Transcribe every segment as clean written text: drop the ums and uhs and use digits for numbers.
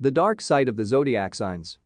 The dark side of the zodiac signs.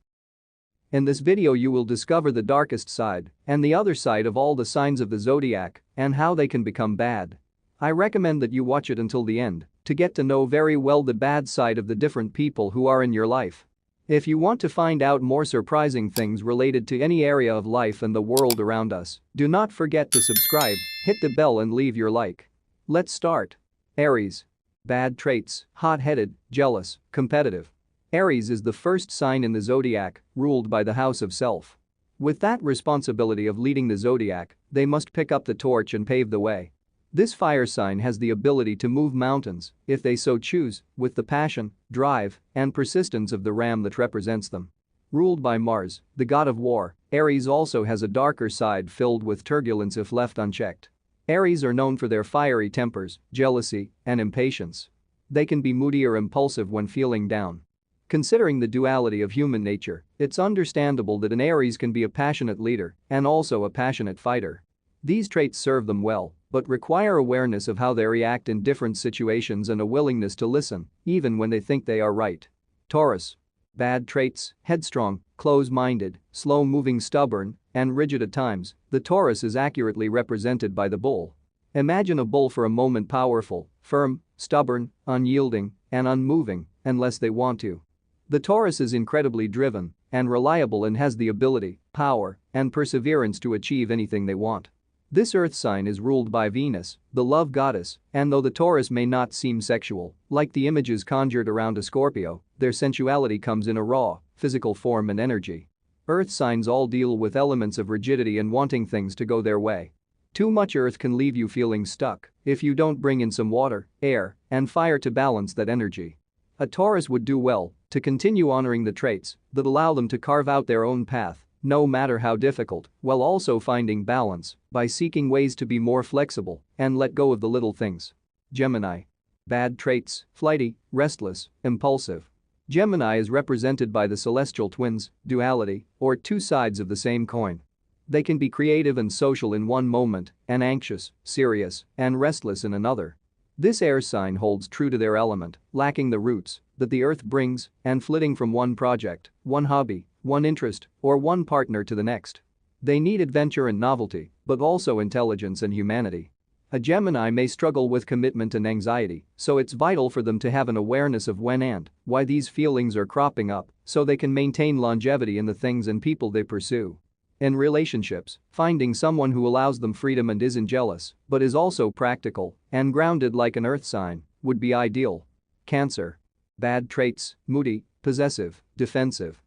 In this video you will discover the darkest side and the other side of all the signs of the zodiac and how they can become bad. I recommend that you watch it until the end to get to know very well the bad side of the different people who are in your life. If you want to find out more surprising things related to any area of life and the world around us, do not forget to subscribe, hit the bell and leave your like. Let's start. Aries. Bad traits: hot-headed, jealous, competitive. Aries is the first sign in the zodiac, ruled by the house of self. With that responsibility of leading the zodiac, they must pick up the torch and pave the way. This fire sign has the ability to move mountains, if they so choose, with the passion, drive, and persistence of the ram that represents them. Ruled by Mars, the god of war, Aries also has a darker side filled with turbulence if left unchecked. Aries are known for their fiery tempers, jealousy, and impatience. They can be moody or impulsive when feeling down. Considering the duality of human nature, it's understandable that an Aries can be a passionate leader and also a passionate fighter. These traits serve them well, but require awareness of how they react in different situations and a willingness to listen, even when they think they are right. Taurus. Bad traits: headstrong, close-minded, slow-moving, stubborn, and rigid at times. The Taurus is accurately represented by the bull. Imagine a bull for a moment: powerful, firm, stubborn, unyielding, and unmoving unless they want to. The Taurus is incredibly driven and reliable and has the ability, power, and perseverance to achieve anything they want. This earth sign is ruled by Venus, the love goddess, and though the Taurus may not seem sexual, like the images conjured around a Scorpio, their sensuality comes in a raw, physical form and energy. Earth signs all deal with elements of rigidity and wanting things to go their way. Too much earth can leave you feeling stuck if you don't bring in some water, air, and fire to balance that energy. A Taurus would do well to continue honoring the traits that allow them to carve out their own path, no matter how difficult, while also finding balance by seeking ways to be more flexible and let go of the little things. Gemini. Bad traits: flighty, restless, impulsive. Gemini is represented by the celestial twins, duality, or two sides of the same coin. They can be creative and social in one moment and anxious, serious, and restless in another. This air sign holds true to their element, lacking the roots that the earth brings and flitting from one project, one hobby, one interest, or one partner to the next. They need adventure and novelty, but also intelligence and humanity. A Gemini may struggle with commitment and anxiety, so it's vital for them to have an awareness of when and why these feelings are cropping up so they can maintain longevity in the things and people they pursue. In relationships, finding someone who allows them freedom and isn't jealous, but is also practical and grounded like an earth sign, would be ideal. Cancer. Bad traits: moody, possessive, defensive.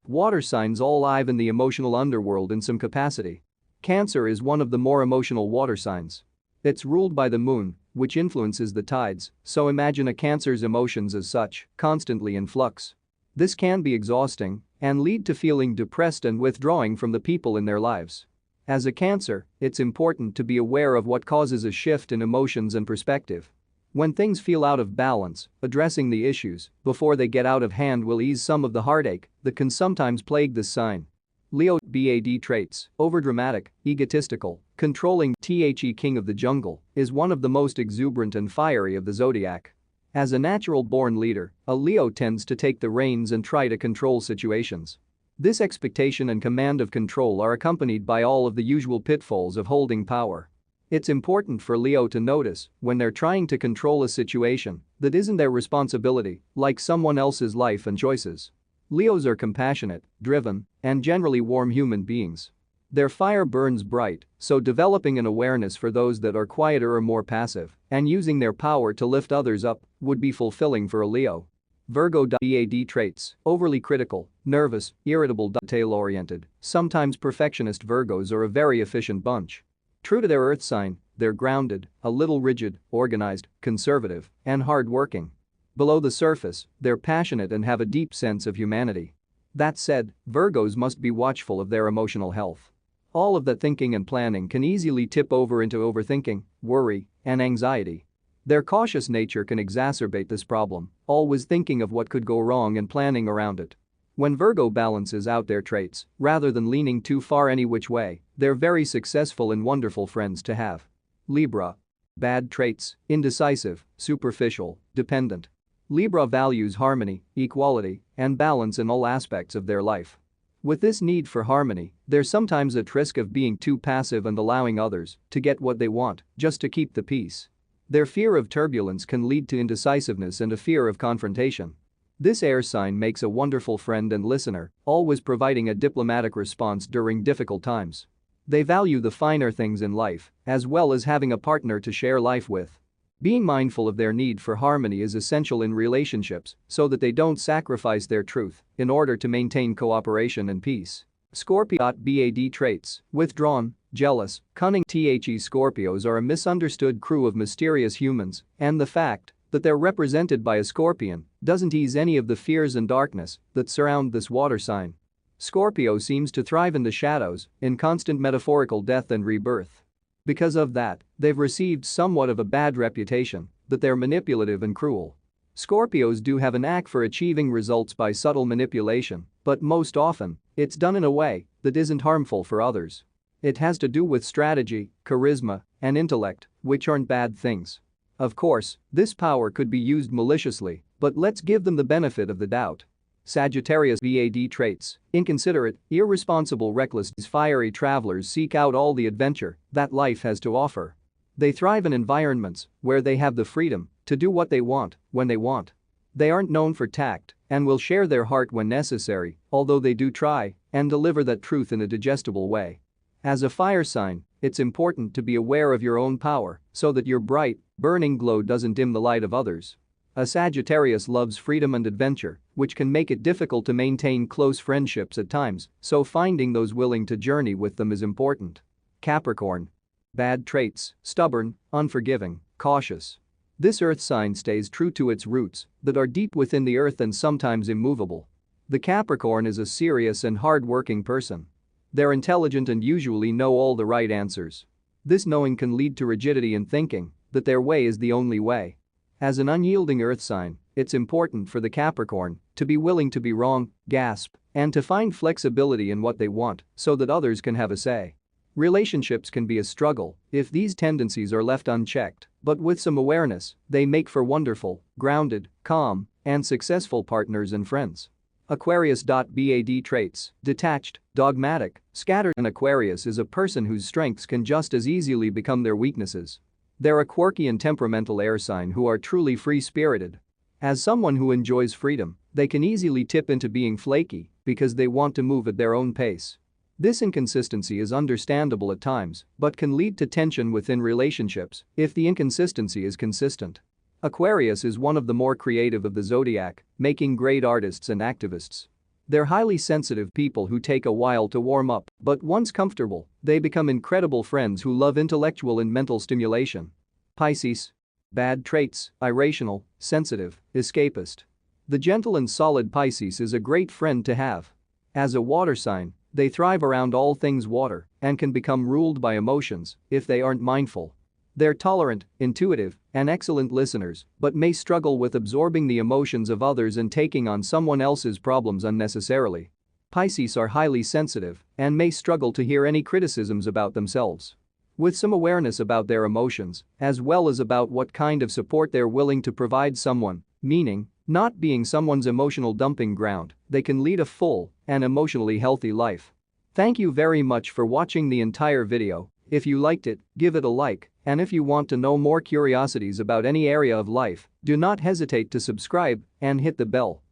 Water signs all live in the emotional underworld in some capacity. Cancer is one of the more emotional water signs. It's ruled by the moon, which influences the tides, so imagine a Cancer's emotions as such, constantly in flux. This can be exhausting and lead to feeling depressed and withdrawing from the people in their lives. As a Cancer, it's important to be aware of what causes a shift in emotions and perspective. When things feel out of balance, addressing the issues before they get out of hand will ease some of the heartache that can sometimes plague this sign. Leo. Bad traits: overdramatic, egotistical, controlling. The king of the jungle is one of the most exuberant and fiery of the zodiac. As a natural-born leader, a Leo tends to take the reins and try to control situations. This expectation and command of control are accompanied by all of the usual pitfalls of holding power. It's important for Leo to notice when they're trying to control a situation that isn't their responsibility, like someone else's life and choices. Leos are compassionate, driven, and generally warm human beings. Their fire burns bright, so developing an awareness for those that are quieter or more passive and using their power to lift others up would be fulfilling for a Leo. Virgo. Bad traits: overly critical, nervous, irritable, detail-oriented, sometimes perfectionist. Virgos are a very efficient bunch. True to their earth sign, they're grounded, a little rigid, organized, conservative, and hard-working. Below the surface, they're passionate and have a deep sense of humanity. That said, Virgos must be watchful of their emotional health. All of that thinking and planning can easily tip over into overthinking, worry, and anxiety. Their cautious nature can exacerbate this problem, always thinking of what could go wrong and planning around it. When Virgo balances out their traits, rather than leaning too far any which way, they're very successful and wonderful friends to have. Libra. Bad traits: indecisive, superficial, dependent. Libra values harmony, equality, and balance in all aspects of their life. With this need for harmony, there's sometimes at risk of being too passive and allowing others to get what they want just to keep the peace. Their fear of turbulence can lead to indecisiveness and a fear of confrontation. This air sign makes a wonderful friend and listener, always providing a diplomatic response during difficult times. They value the finer things in life, as well as having a partner to share life with. Being mindful of their need for harmony is essential in relationships so that they don't sacrifice their truth in order to maintain cooperation and peace. Scorpio. Bad traits: withdrawn, jealous, cunning. Scorpios are a misunderstood crew of mysterious humans, and the fact that they're represented by a scorpion doesn't ease any of the fears and darkness that surround this water sign. Scorpio seems to thrive in the shadows, in constant metaphorical death and rebirth. Because of that, they've received somewhat of a bad reputation, that they're manipulative and cruel. Scorpios do have a knack for achieving results by subtle manipulation, but most often, it's done in a way that isn't harmful for others. It has to do with strategy, charisma, and intellect, which aren't bad things. Of course, this power could be used maliciously, but let's give them the benefit of the doubt. Sagittarius. Bad traits: inconsiderate, irresponsible, reckless. Fiery travelers seek out all the adventure that life has to offer. They thrive in environments where they have the freedom to do what they want when they want. They aren't known for tact and will share their heart when necessary, although they do try and deliver that truth in a digestible way. As a fire sign, it's important to be aware of your own power so that your bright, burning glow doesn't dim the light of others. A Sagittarius loves freedom and adventure, which can make it difficult to maintain close friendships at times, so finding those willing to journey with them is important. Capricorn. Bad traits: stubborn, unforgiving, cautious. This earth sign stays true to its roots that are deep within the earth and sometimes immovable. The Capricorn is a serious and hard-working person. They're intelligent and usually know all the right answers. This knowing can lead to rigidity in thinking that their way is the only way. As an unyielding earth sign, it's important for the Capricorn to be willing to be wrong, gasp, and to find flexibility in what they want so that others can have a say. Relationships can be a struggle if these tendencies are left unchecked, but with some awareness, they make for wonderful, grounded, calm, and successful partners and friends. Aquarius. Bad traits: detached, dogmatic, scattered. An Aquarius is a person whose strengths can just as easily become their weaknesses. They're a quirky and temperamental air sign who are truly free-spirited. As someone who enjoys freedom, they can easily tip into being flaky because they want to move at their own pace. This inconsistency is understandable at times, but can lead to tension within relationships if the inconsistency is consistent. Aquarius is one of the more creative of the zodiac, making great artists and activists. They're highly sensitive people who take a while to warm up, but once comfortable, they become incredible friends who love intellectual and mental stimulation. Pisces. Bad traits: irrational, sensitive, escapist. The gentle and solid Pisces is a great friend to have. As a water sign, they thrive around all things water and can become ruled by emotions if they aren't mindful. They're tolerant, intuitive, and excellent listeners, but may struggle with absorbing the emotions of others and taking on someone else's problems unnecessarily. Pisces are highly sensitive and may struggle to hear any criticisms about themselves. With some awareness about their emotions, as well as about what kind of support they're willing to provide someone, meaning not being someone's emotional dumping ground, they can lead a full and emotionally healthy life. Thank you very much for watching the entire video. If you liked it, give it a like, and if you want to know more curiosities about any area of life, do not hesitate to subscribe and hit the bell.